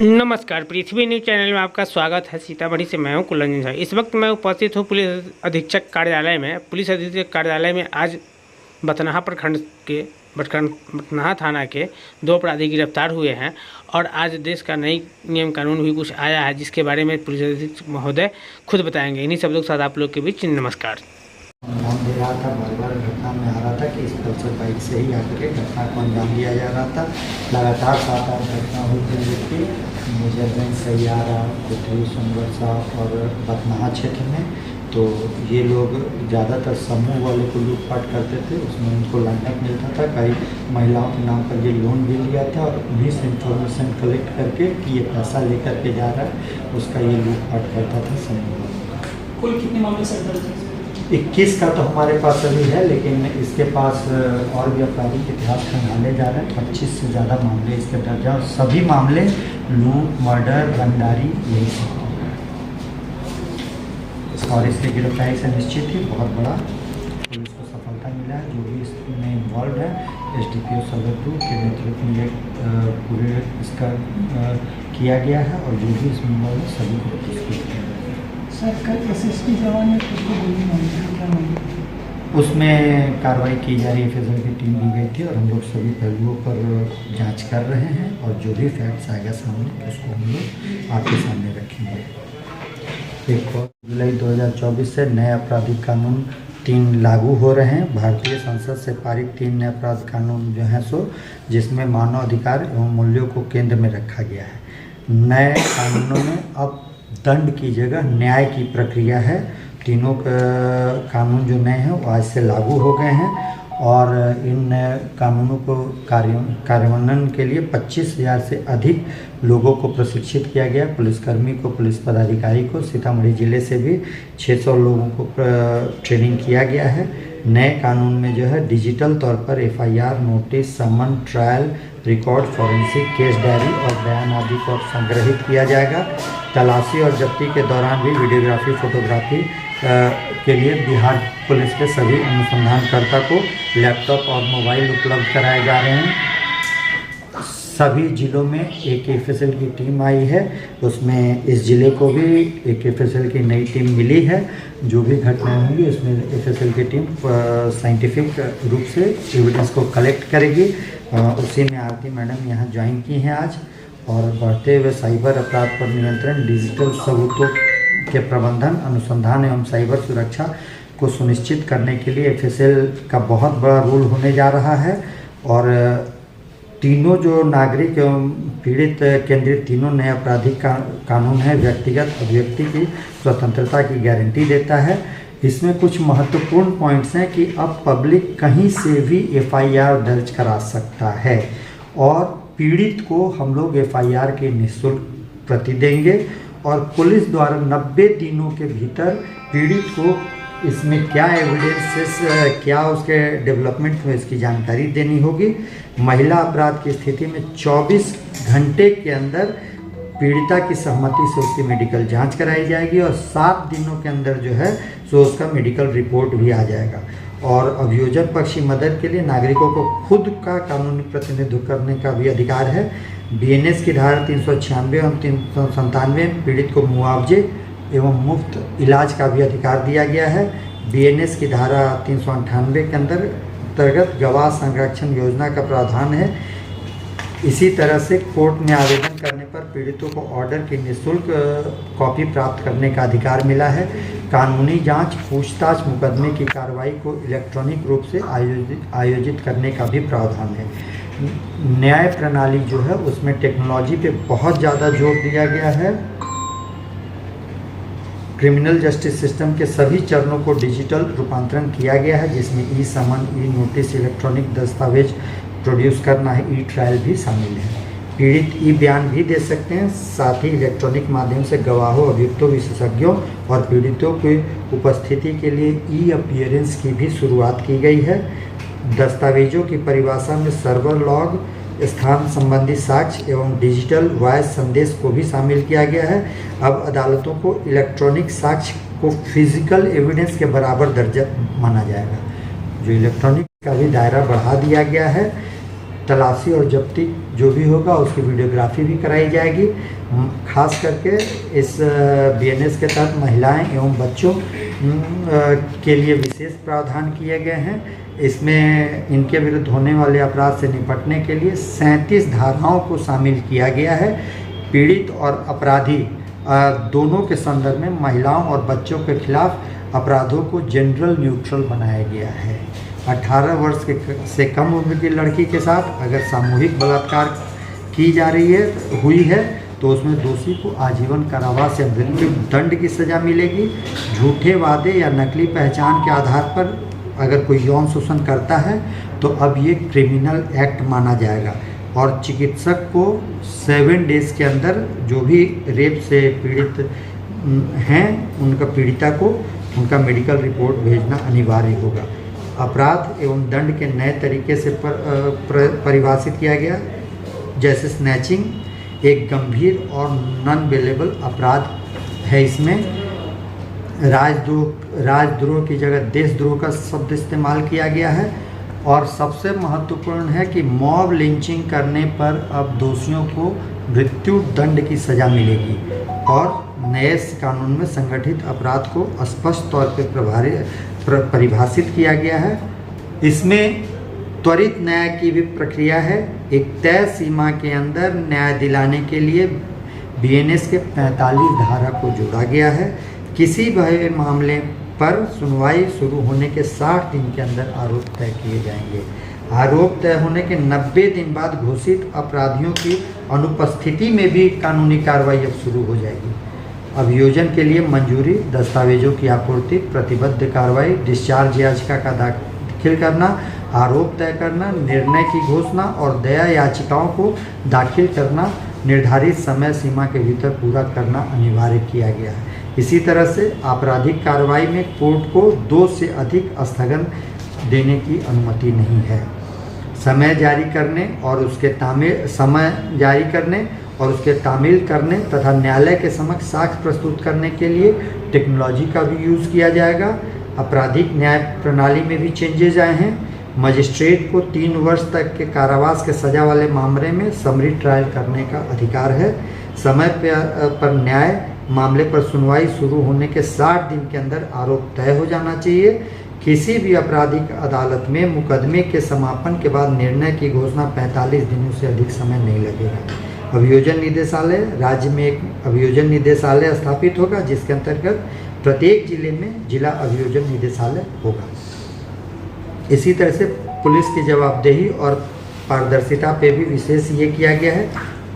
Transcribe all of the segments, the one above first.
नमस्कार, पृथ्वी news channel में आपका स्वागत है। सीतामढ़ी से मैं हूं कुलरंजन झा। इस वक्त मैं उपस्थित हूं पुलिस अधीक्षक कार्यालय में। पुलिस अधीक्षक कार्यालय में आज बथनाहा प्रखंड के बथनाहा थाना के 2 अपराधी गिरफ्तार हुए हैं और आज देश का नई नियम कानून भी कुछ आया है, जिसके बारे में पुलिस अधीक्षक महोदय खुद बताएंगे। इन्हीं शब्दों के साथ आप लोग के बीच नमस्कार। अंजाम दे रहा था, बार घटना में आ रहा था कि इस पल्सर बाइक से ही आकर के घटना को अंजाम दिया जा रहा था। लगातार 7-8 घटना हुई थी, जबकि मेजरगंज सैयारा, कोठरी, सोनबरसा और बथनाहा क्षेत्र में। तो ये लोग ज़्यादातर समूह वाले को लूटपाट करते थे, उसमें उनको लाइनअप मिलता था। कई महिलाओं के नाम पर ये लोन भी लिया था और उन्हीं से इंफॉर्मेशन कलेक्ट करके कि ये पैसा लेकर के जा रहा है, उसका ये लूटपाट करता था समूह। कुल कितने मामले सर दर्ज हैं? 21 का तो हमारे पास अभी है, लेकिन इसके पास और भी आपराधिक इतिहास खंगाले जा रहे हैं। 25 से ज़्यादा मामले इसके दर्ज हैं और सभी मामले लूट, मर्डर, रंगदारी यही सब और इसकी गिरफ्तारी से निश्चित ही बहुत बड़ा पुलिस को सफलता मिला है। जो भी इसमें इन्वॉल्व है, SDPO सदर 2 के नेतृत्व में पूरे इसका किया गया है और जो भी इसमें इन्वॉल्व है सभी को पुरस्कृत किया गया है। सर कल SSP जवान ने उसको गोली मारी थी, क्या मारी? उसमें कार्रवाई की जा रही है। FSL की टीम दी गई थी और हम लोग सभी पहलुओं पर जांच कर रहे हैं और जो भी फैक्ट्स आएगा सामने उसको हम लोग आपके सामने रखेंगे। 1 जुलाई 2024 से नए आपराधिक कानून 3 लागू हो रहे हैं। भारतीय संसद से पारित 3 नए अपराध कानून जो हैं जिसमें मानव अधिकार एवं मूल्यों को केंद्र में रखा गया है। नए कानूनों में अब दंड की जगह न्याय की प्रक्रिया है। तीनों कानून जो नए हैं वो आज से लागू हो गए हैं और इन कानूनों को कार्यान्वयन के लिए 25,000 से अधिक लोगों को प्रशिक्षित किया गया। पुलिसकर्मी को, पुलिस पदाधिकारी को, सीतामढ़ी जिले से भी 600 लोगों को ट्रेनिंग किया गया है। नए कानून में जो है डिजिटल तौर पर FIR, notice, summon, trial, record, forensic, case diary और बयान आदि को संग्रहित किया जाएगा। तलाशी और जब्ती के दौरान भी वीडियोग्राफी, फोटोग्राफी के लिए बिहार पुलिस के सभी अनुसंधानकर्ता को लैपटॉप और मोबाइल उपलब्ध कराए जा रहे हैं। सभी जिलों में एक FSL की टीम आई है, उसमें इस जिले को भी एक FSL की नई टीम मिली है। जो भी घटनाएं होंगी उसमें FSL की टीम साइंटिफिक रूप से एविडेंस को कलेक्ट करेगी। उसी में आरती मैडम यहाँ ज्वाइन की हैं आज। और बढ़ते हुए साइबर अपराध पर नियंत्रण, डिजिटल सबूतों के प्रबंधन, अनुसंधान एवं साइबर सुरक्षा को सुनिश्चित करने के लिए FSL का बहुत बड़ा रोल होने जा रहा है। और तीनों जो नागरिक एवं पीड़ित केंद्रित तीनों नए आपराधिक कानून है व्यक्तिगत अभिव्यक्ति की स्वतंत्रता की गारंटी देता है। इसमें कुछ महत्वपूर्ण पॉइंट्स हैं कि अब पब्लिक कहीं से भी FIR दर्ज करा सकता है और पीड़ित को हम लोग FIR के निःशुल्क प्रति देंगे और पुलिस द्वारा 90 दिनों के भीतर पीड़ित को इसमें क्या एविडेंसेस, क्या उसके डेवलपमेंट में इसकी जानकारी देनी होगी। महिला अपराध की स्थिति में 24 घंटे के अंदर पीड़िता की सहमति से उसकी मेडिकल जांच कराई जाएगी और 7 दिनों के अंदर जो है उसका मेडिकल रिपोर्ट भी आ जाएगा। और अभियोजन पक्षी मदद के लिए नागरिकों को खुद का कानूनी प्रतिनिधित्व करने का भी अधिकार है। BNS की धारा 396 और 397 पीड़ित को मुआवजे एवं मुफ्त इलाज का भी अधिकार दिया गया है। BNS की धारा 398 के अंतर्गत गवाह संरक्षण योजना का प्रावधान है। इसी तरह से कोर्ट में आवेदन करने पर पीड़ितों को ऑर्डर की निःशुल्क कॉपी प्राप्त करने का अधिकार मिला है। कानूनी जांच, पूछताछ, मुकदमे की कार्रवाई को इलेक्ट्रॉनिक रूप से आयोजित करने का भी प्रावधान है। न्याय प्रणाली जो है उसमें टेक्नोलॉजी पे बहुत ज़्यादा जोर दिया गया है। क्रिमिनल जस्टिस सिस्टम के सभी चरणों को डिजिटल रूपांतरण किया गया है, जिसमें समन, नोटिस, इलेक्ट्रॉनिक दस्तावेज प्रोड्यूस करना है, ट्रायल भी शामिल है। पीड़ित बयान भी दे सकते हैं। साथ ही इलेक्ट्रॉनिक माध्यम से गवाहों, अभियुक्तों, विशेषज्ञों और पीड़ितों की उपस्थिति के लिए अपीयरेंस की भी शुरुआत की गई है। दस्तावेजों की परिभाषा में सर्वर लॉग, स्थान संबंधी साक्ष्य एवं डिजिटल वॉइस संदेश को भी शामिल किया गया है। अब अदालतों को इलेक्ट्रॉनिक साक्ष्य को फिजिकल एविडेंस के बराबर दर्जा माना जाएगा। जो इलेक्ट्रॉनिक का भी दायरा बढ़ा दिया गया है। तलाशी और जब्ती जो भी होगा उसकी वीडियोग्राफी भी कराई जाएगी। खास करके इस BNS के तहत महिलाएं एवं बच्चों के लिए विशेष प्रावधान किए गए हैं। इसमें इनके विरुद्ध होने वाले अपराध से निपटने के लिए 37 धाराओं को शामिल किया गया है। पीड़ित और अपराधी दोनों के संदर्भ में महिलाओं और बच्चों के खिलाफ अपराधों को जेंडर न्यूट्रल बनाया गया है। 18 वर्ष से कम उम्र की लड़की के साथ अगर सामूहिक बलात्कार की जा रही हुई है तो उसमें दोषी को आजीवन कारावास या मृत्यु दंड की सज़ा मिलेगी। झूठे वादे या नकली पहचान के आधार पर अगर कोई यौन शोषण करता है तो अब ये क्रिमिनल एक्ट माना जाएगा और चिकित्सक को 7 डेज़ के अंदर जो भी रेप से पीड़ित हैं उनका पीड़िता को उनका मेडिकल रिपोर्ट भेजना अनिवार्य होगा। अपराध एवं दंड के नए तरीके से परिभाषित किया गया, जैसे स्नैचिंग एक गंभीर और नॉन बेलेबल अपराध है। इसमें राजद्रोह की जगह देशद्रोह का शब्द इस्तेमाल किया गया है और सबसे महत्वपूर्ण है कि मॉब लिंचिंग करने पर अब दोषियों को मृत्यु दंड की सज़ा मिलेगी और नए कानून में संगठित अपराध को स्पष्ट तौर पर परिभाषित किया गया है। इसमें त्वरित न्याय की भी प्रक्रिया है। एक तय सीमा के अंदर न्याय दिलाने के लिए BNS के 45 धारा को जोड़ा गया है। किसी भी मामले पर सुनवाई शुरू होने के 60 दिन के अंदर आरोप तय किए जाएंगे। आरोप तय होने के 90 दिन बाद घोषित अपराधियों की अनुपस्थिति में भी कानूनी कार्रवाई अब शुरू हो जाएगी। अभियोजन के लिए मंजूरी, दस्तावेजों की आपूर्ति, प्रतिबद्ध कार्रवाई, डिस्चार्ज याचिका का दाखिल करना, आरोप तय करना, निर्णय की घोषणा और दया याचिकाओं को दाखिल करना निर्धारित समय सीमा के भीतर पूरा करना अनिवार्य किया गया है। इसी तरह से आपराधिक कार्रवाई में कोर्ट को 2 से अधिक स्थगन देने की अनुमति नहीं है। समय जारी करने और उसके तामील करने तथा न्यायालय के समक्ष साक्ष्य प्रस्तुत करने के लिए टेक्नोलॉजी का भी यूज़ किया जाएगा। आपराधिक न्याय प्रणाली में भी चेंजेज आए हैं। मजिस्ट्रेट को 3 वर्ष तक के कारावास के सजा वाले मामले में समरी ट्रायल करने का अधिकार है। समय पर न्याय मामले पर सुनवाई शुरू होने के 60 दिन के अंदर आरोप तय हो जाना चाहिए। किसी भी आपराधिक अदालत में मुकदमे के समापन के बाद निर्णय की घोषणा 45 दिनों से अधिक समय नहीं लगेगा। अभियोजन निदेशालय, राज्य में एक अभियोजन निदेशालय स्थापित होगा जिसके अंतर्गत प्रत्येक जिले में जिला अभियोजन निदेशालय होगा। इसी तरह से पुलिस की जवाबदेही और पारदर्शिता पे भी विशेष ये किया गया है।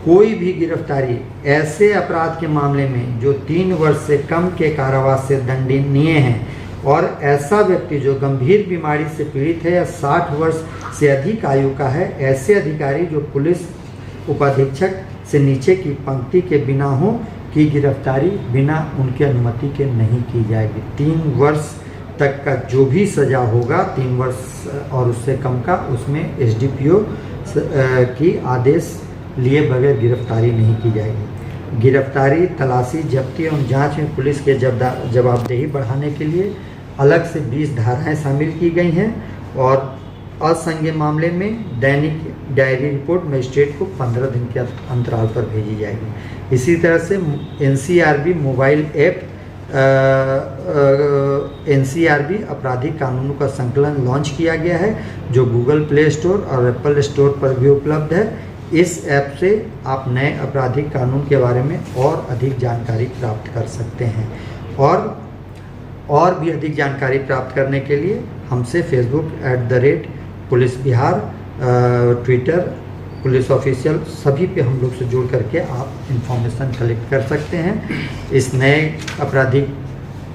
कोई भी गिरफ्तारी ऐसे अपराध के मामले में जो 3 वर्ष से कम के कारावास से दंडनीय है और ऐसा व्यक्ति जो गंभीर बीमारी से पीड़ित है या 60 वर्ष से अधिक आयु का है, ऐसे अधिकारी जो पुलिस उपाधीक्षक से नीचे की पंक्ति के बिना हो की गिरफ्तारी बिना उनकी अनुमति के नहीं की जाएगी। 3 वर्ष तक का जो भी सज़ा होगा 3 वर्ष और उससे कम का, उसमें SDPO की आदेश लिए बगैर गिरफ्तारी नहीं की जाएगी। गिरफ्तारी, तलाशी, जब्ती एवं जांच में पुलिस के जवाबदेही बढ़ाने के लिए अलग से 20 धाराएं शामिल की गई हैं और असंज्ञेय मामले में दैनिक डायरी रिपोर्ट मजिस्ट्रेट को 15 दिन के अंतराल पर भेजी जाएगी। इसी तरह से NCRB मोबाइल ऐप NCRB आपराधिक कानूनों का संकलन लॉन्च किया गया है जो गूगल प्ले स्टोर और एप्पल स्टोर पर भी उपलब्ध है। इस ऐप से आप नए आपराधिक कानून के बारे में और अधिक जानकारी प्राप्त कर सकते हैं और भी अधिक जानकारी प्राप्त करने के लिए हमसे Facebook @police Bihar, Twitter police official सभी पे हम लोग से जुड़ करके आप इंफॉर्मेशन कलेक्ट कर सकते हैं। इस नए आपराधिक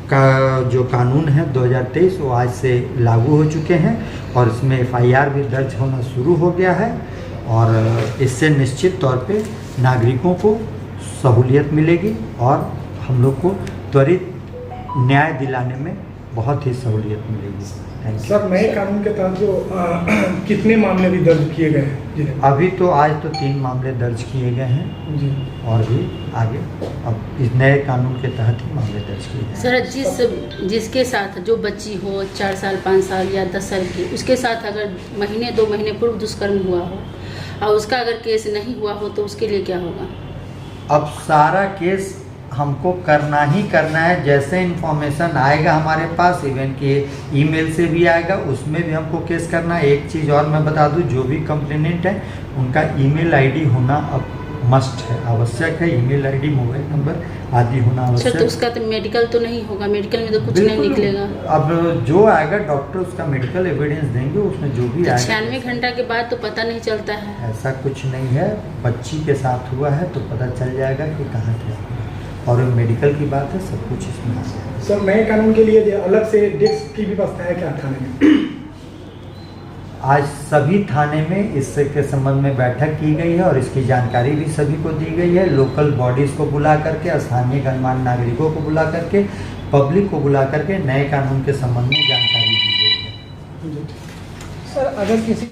का जो कानून है 2023 वो आज से लागू हो चुके हैं और इसमें FIR भी दर्ज होना शुरू हो गया है और इससे निश्चित तौर पे नागरिकों को सहूलियत मिलेगी और हम लोग को त्वरित न्याय दिलाने में बहुत ही सहूलियत मिलेगी। Thank you sir. नए कानून के तहत जो कितने मामले भी दर्ज किए गए हैं जी? अभी तो आज तो 3 मामले दर्ज किए गए हैं जी और भी आगे अब इस नए कानून के तहत ही मामले दर्ज किए गए। सर, जिसके साथ जो बच्ची हो 4 साल 5 साल या 10 साल की, उसके साथ अगर 1-2 महीने पूर्व दुष्कर्म हुआ हो और उसका अगर केस नहीं हुआ हो तो उसके लिए क्या होगा? अब सारा केस हमको करना ही करना है। जैसे इन्फॉर्मेशन आएगा हमारे पास, इवन कि ईमेल से भी आएगा, उसमें भी हमको केस करना है। एक चीज़ और मैं बता दूं, जो भी कंप्लेनेंट है उनका ईमेल आईडी होना अब मस्ट है, आवश्यक है। ईमेल आईडी, मोबाइल नंबर आदि होना आवश्यक सर, तो उसका तो मेडिकल तो नहीं होगा? मेडिकल में तो कुछ नहीं बिल्कुल। निकलेगा। अब जो आएगा डॉक्टर उसका मेडिकल एविडेंस देंगे, उसमें जो भी आएगा। 96 घंटा के बाद तो पता नहीं चलता है। ऐसा कुछ नहीं है, बच्ची के साथ हुआ है तो पता चल जाएगा कि कहाँ क्या हुआ। और मेडिकल की बात है, सब कुछ इसमें आ जाएगा। सर, नए कानून के लिए अलग से डेस्क की व्यवस्था है क्या थाने में? आज सभी थाने में इसके संबंध में बैठक की गई है और इसकी जानकारी भी सभी को दी गई है। लोकल बॉडीज़ को बुला करके, स्थानीय गणमान्य नागरिकों को बुला करके, पब्लिक को बुला करके नए कानून के संबंध में जानकारी दी गई है। सर, अगर किसी